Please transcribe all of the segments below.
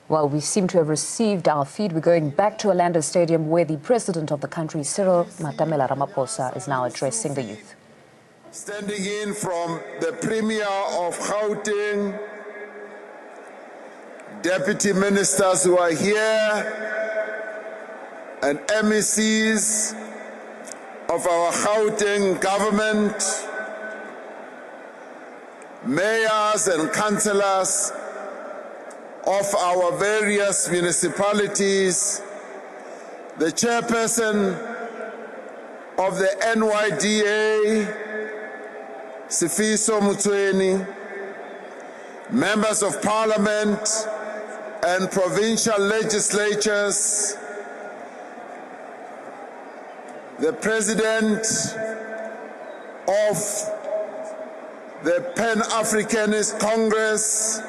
Well, we seem to have received our feed. We're going back to Orlando Stadium, where the president of the country, Cyril Ramaphosa, is now addressing the youth. Standing in from the Premier of Gauteng, deputy ministers who are here, and MECs of our Gauteng government, mayors and councillors of our various municipalities, the chairperson of the NYDA, Sifiso Mutsweni, members of parliament and provincial legislatures, the president of the Pan-Africanist Congress,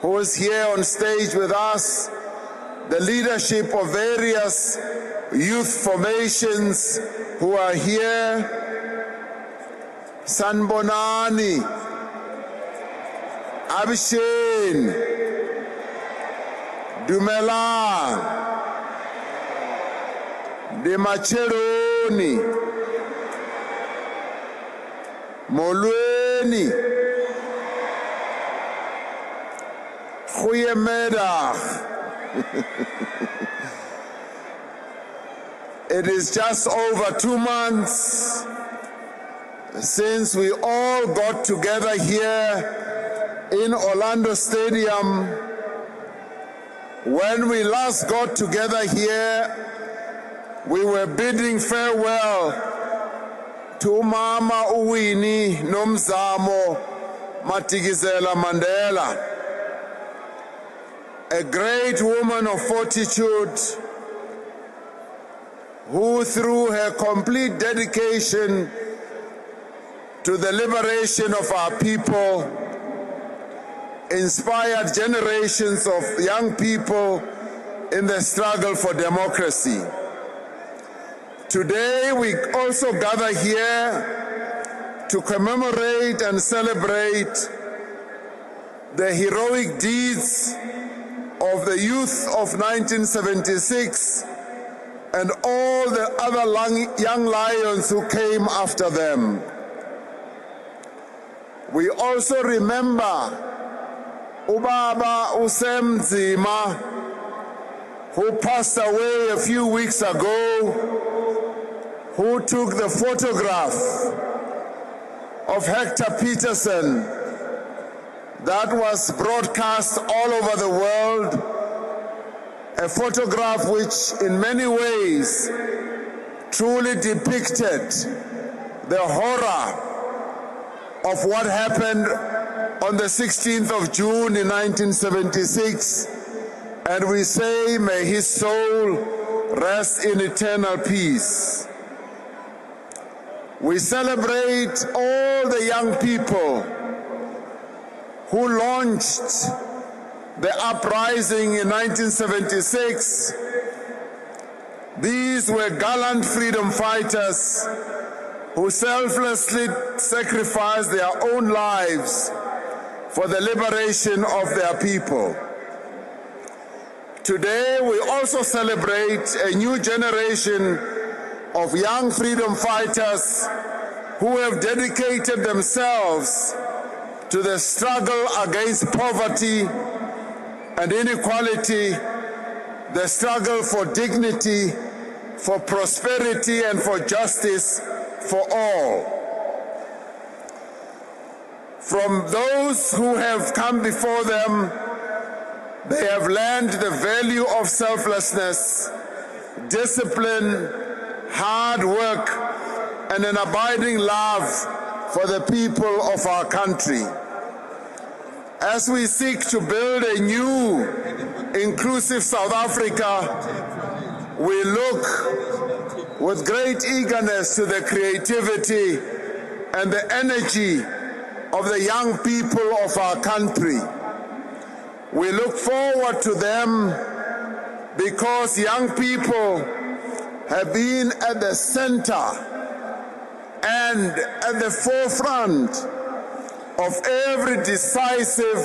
who is here on stage with us, the leadership of various youth formations who are here, Sanbonani, Abishin, Dumelang, Demacheroni, Molweni, Goeiemiddag. It is just over 2 months since we all got together here in Orlando Stadium. When we last got together here, we were bidding farewell to Mama Uwini Nomzamo Matikizela Mandela, a great woman of fortitude who, through her complete dedication to the liberation of our people, inspired generations of young people in the struggle for democracy. Today, we also gather here to commemorate and celebrate the heroic deeds of the youth of 1976 and all the other young lions who came after them. We also remember Ubaba Usemzima, who passed away a few weeks ago, who took the photograph of Hector Peterson that was broadcast all over the world, a photograph which in many ways truly depicted the horror of what happened on the 16th of June in 1976, and we say, may his soul rest in eternal peace. We celebrate all the young people who launched the uprising in 1976. These were gallant freedom fighters who selflessly sacrificed their own lives for the liberation of their people. Today, we also celebrate a new generation of young freedom fighters who have dedicated themselves to the struggle against poverty and inequality, the struggle for dignity, for prosperity, and for justice for all. From those who have come before them, they have learned the value of selflessness, discipline, hard work, and an abiding love for the people of our country. As we seek to build a new, inclusive South Africa, we look with great eagerness to the creativity and the energy of the young people of our country. We look forward to them because young people have been at the center and at the forefront of every decisive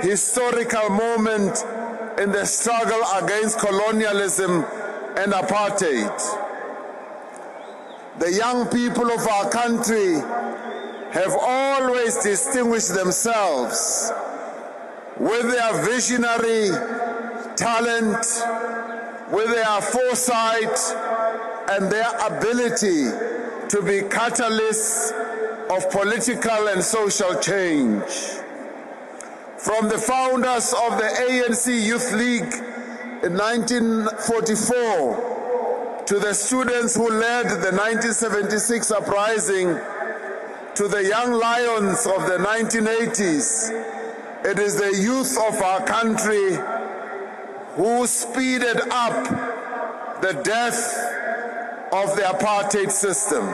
historical moment in the struggle against colonialism and apartheid. The young people of our country have always distinguished themselves with their visionary talent, with their foresight, and their ability to be catalysts of political and social change. From the founders of the ANC Youth League in 1944 to the students who led the 1976 uprising to the young lions of the 1980s, it is the youth of our country who speeded up the death of the apartheid system.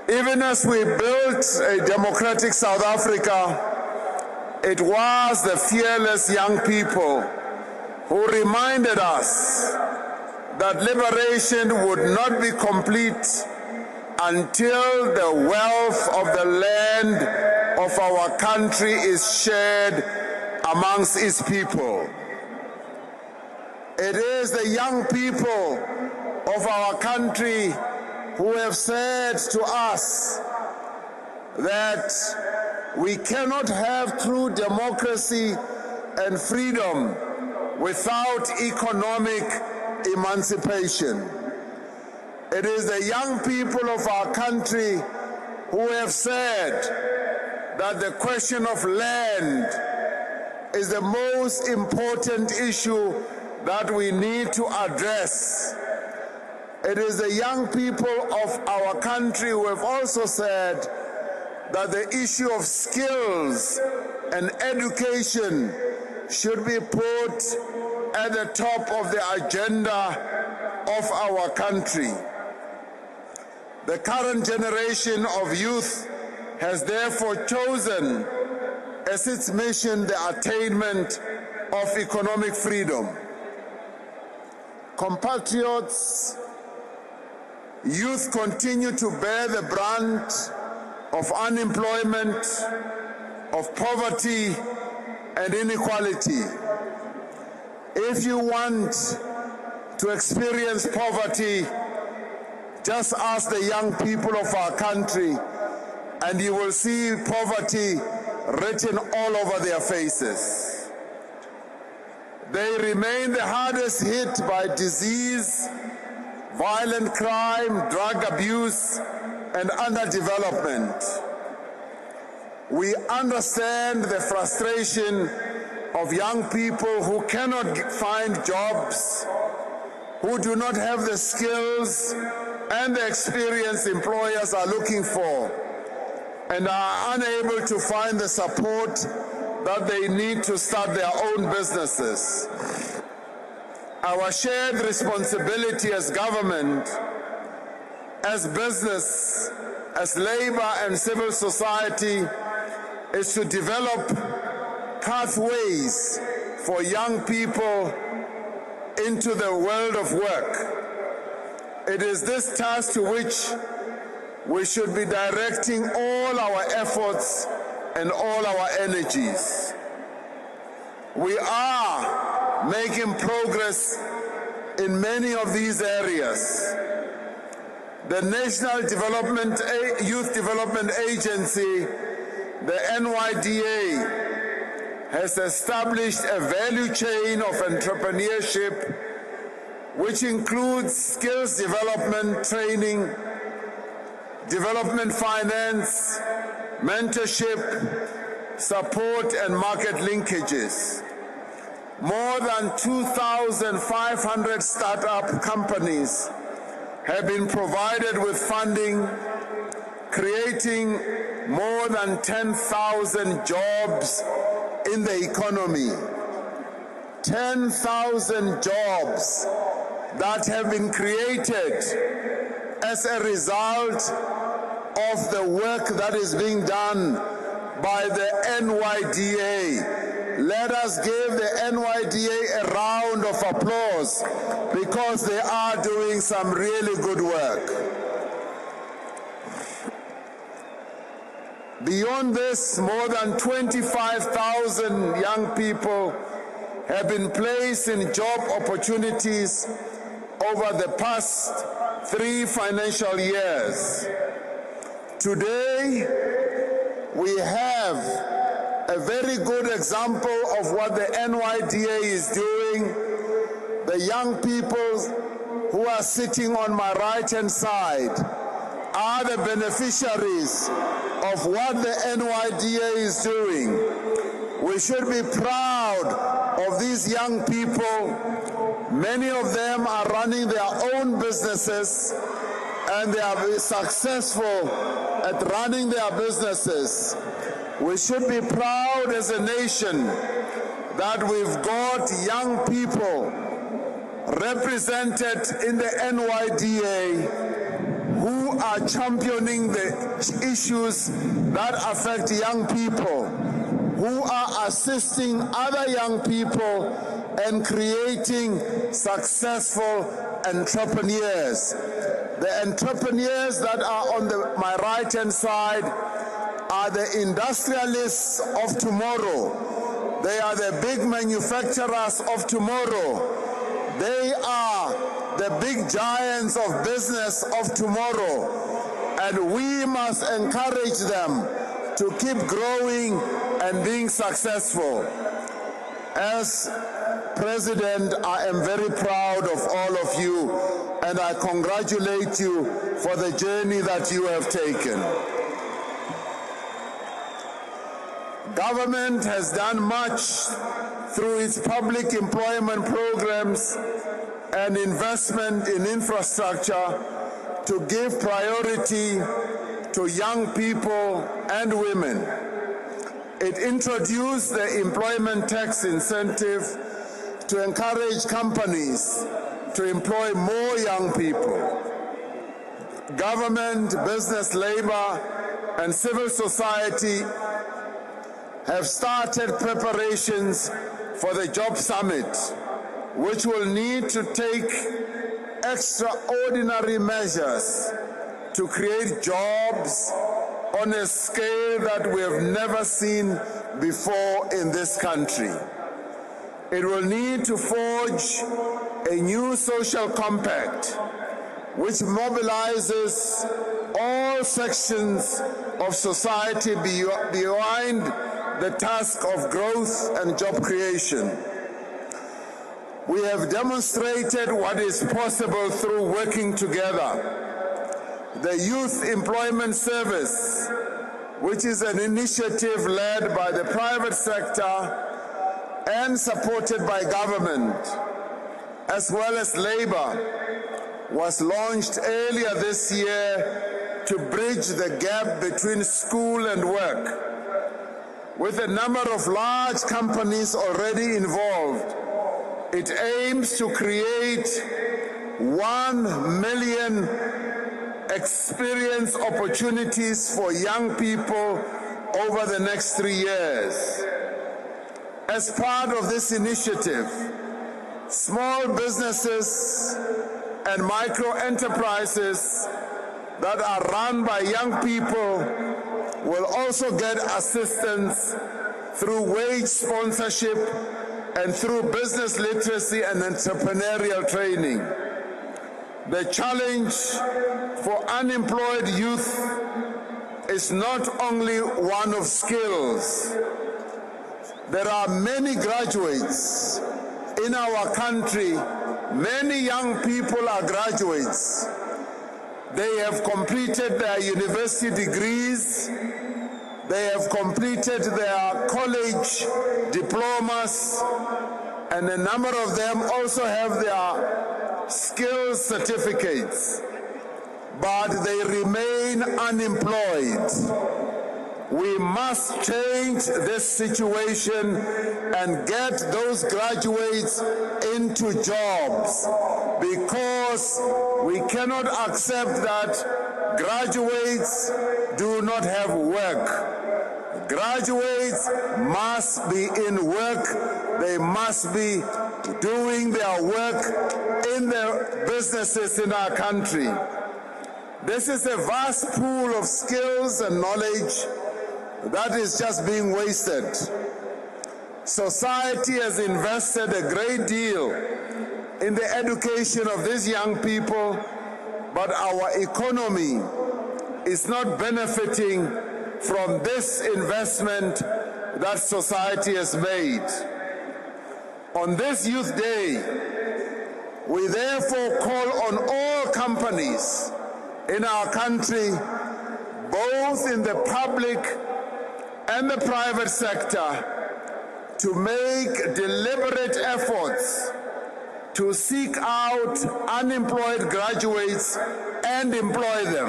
Even as we built a democratic South Africa, it was the fearless young people who reminded us that liberation would not be complete until the wealth of the land of our country is shared amongst its people. It is the young people of our country who have said to us that we cannot have true democracy and freedom without economic emancipation. It is the young people of our country who have said that the question of land is the most important issue that we need to address. It is the young people of our country who have also said that the issue of skills and education should be put at the top of the agenda of our country. The current generation of youth has therefore chosen as its mission the attainment of economic freedom. Compatriots, youth continue to bear the brunt of unemployment, of poverty, and inequality. If you want to experience poverty, just ask the young people of our country, and you will see poverty written all over their faces. They remain the hardest hit by disease, violent crime, drug abuse, and underdevelopment. We understand the frustration of young people who cannot find jobs, who do not have the skills and the experience employers are looking for, and are unable to find the support that they need to start their own businesses. Our shared responsibility as government, as business, as labor and civil society is to develop pathways for young people into the world of work. It is this task to which we should be directing all our efforts and all our energies. We are making progress in many of these areas. The National Youth Development Agency, the NYDA, has established a value chain of entrepreneurship which includes skills development, training, development finance, mentorship, support, and market linkages. More than 2,500 startup companies have been provided with funding, creating more than 10,000 jobs in the economy. 10,000 jobs that have been created as a result of the work that is being done by the NYDA. Let us give the NYDA a round of applause because they are doing some really good work. Beyond this, more than 25,000 young people have been placed in job opportunities over the past 3 financial years. Today, we have a very good example of what the NYDA is doing. The young people who are sitting on my right-hand side are the beneficiaries of what the NYDA is doing. We should be proud of these young people. Many of them are running their own businesses and they are successful at running their businesses. We should be proud as a nation that we've got young people represented in the NYDA who are championing the issues that affect young people, who are assisting other young people and creating successful entrepreneurs. The entrepreneurs that are on my right-hand side are the industrialists of tomorrow. They are the big manufacturers of tomorrow. They are the big giants of business of tomorrow. And we must encourage them to keep growing and being successful. As President, I am very proud of all of you, and I congratulate you for the journey that you have taken. Government has done much through its public employment programs and investment in infrastructure to give priority to young people and women. It introduced the employment tax incentive to encourage companies to employ more young people. Government, business, labor, and civil society have started preparations for the Job Summit, which will need to take extraordinary measures to create jobs on a scale that we have never seen before in this country. It will need to forge a new social compact which mobilizes all sections of society behind the task of growth and job creation. We have demonstrated what is possible through working together. The Youth Employment Service, which is an initiative led by the private sector and supported by government, as well as labor, was launched earlier this year to bridge the gap between school and work. With a number of large companies already involved, it aims to create 1 million experience opportunities for young people over the next 3 years. As part of this initiative, small businesses and micro enterprises that are run by young people will also get assistance through wage sponsorship and through business literacy and entrepreneurial training. The challenge for unemployed youth is not only one of skills. There are many graduates in our country. Many young people are graduates. They have completed their university degrees. They have completed their college diplomas, and a number of them also have their skills certificates, but they remain unemployed. We must change this situation and get those graduates into jobs, because we cannot accept that graduates do not have work. Graduates must be in work. They must be doing their work in the businesses in our country. This is a vast pool of skills and knowledge that is just being wasted. Society has invested a great deal in the education of these young people, but our economy is not benefiting from this investment that society has made. On this Youth Day, we therefore call on all companies in our country, both in the public and the private sector, to make deliberate efforts to seek out unemployed graduates and employ them.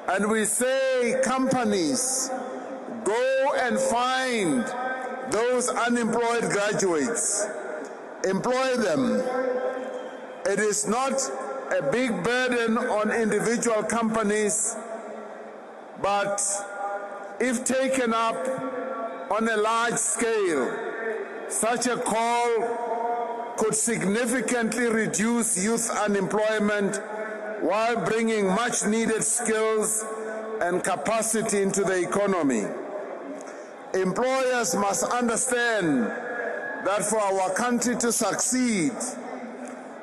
And we say, companies, go and find those unemployed graduates, employ them. It is not a big burden on individual companies, but if taken up on a large scale, such a call could significantly reduce youth unemployment while bringing much needed skills and capacity into the economy. Employers must understand that for our country to succeed,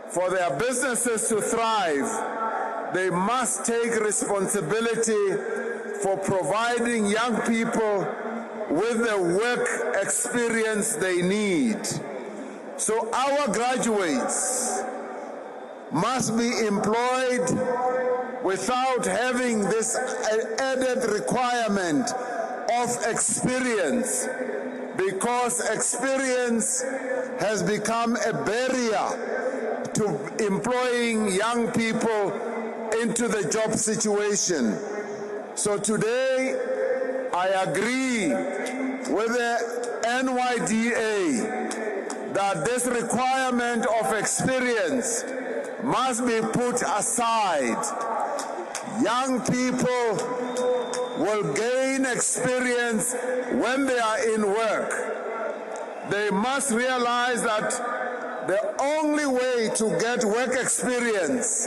for their businesses to thrive, they must take responsibility for providing young people with the work experience they need. So our graduates must be employed without having this added requirement of experience, because experience has become a barrier to employing young people into the job situation. So today, I agree with the NYDA that this requirement of experience must be put aside. Young people will gain experience when they are in work. They must realize that the only way to get work experience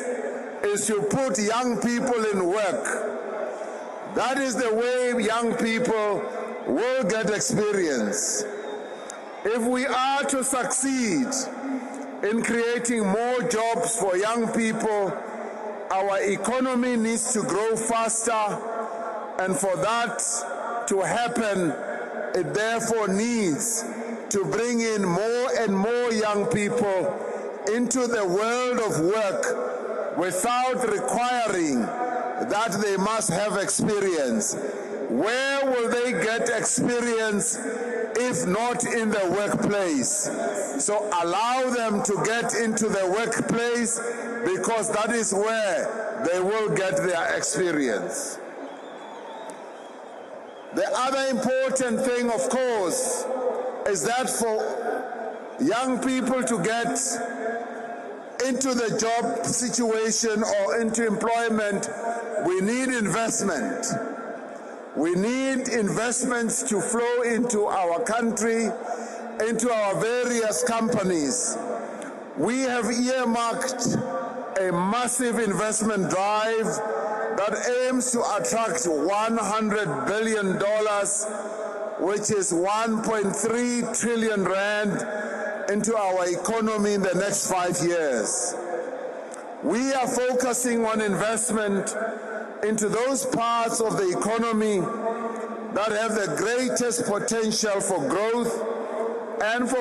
is to put young people in work. That is the way young people will get experience. If we are to succeed in creating more jobs for young people, our economy needs to grow faster, and for that to happen, it therefore needs to bring in more and more young people into the world of work without requiring that they must have experience. Where will they get experience if not in the workplace? So allow them to get into the workplace, because that is where they will get their experience. The other important thing, of course, is that for young people to get into the job situation or into employment, we need investment. We need investments to flow into our country, into our various companies. We have earmarked a massive investment drive that aims to attract $100 billion, which is 1.3 trillion rand, into our economy in the next 5 years. We are focusing on investment into those parts of the economy that have the greatest potential for growth and for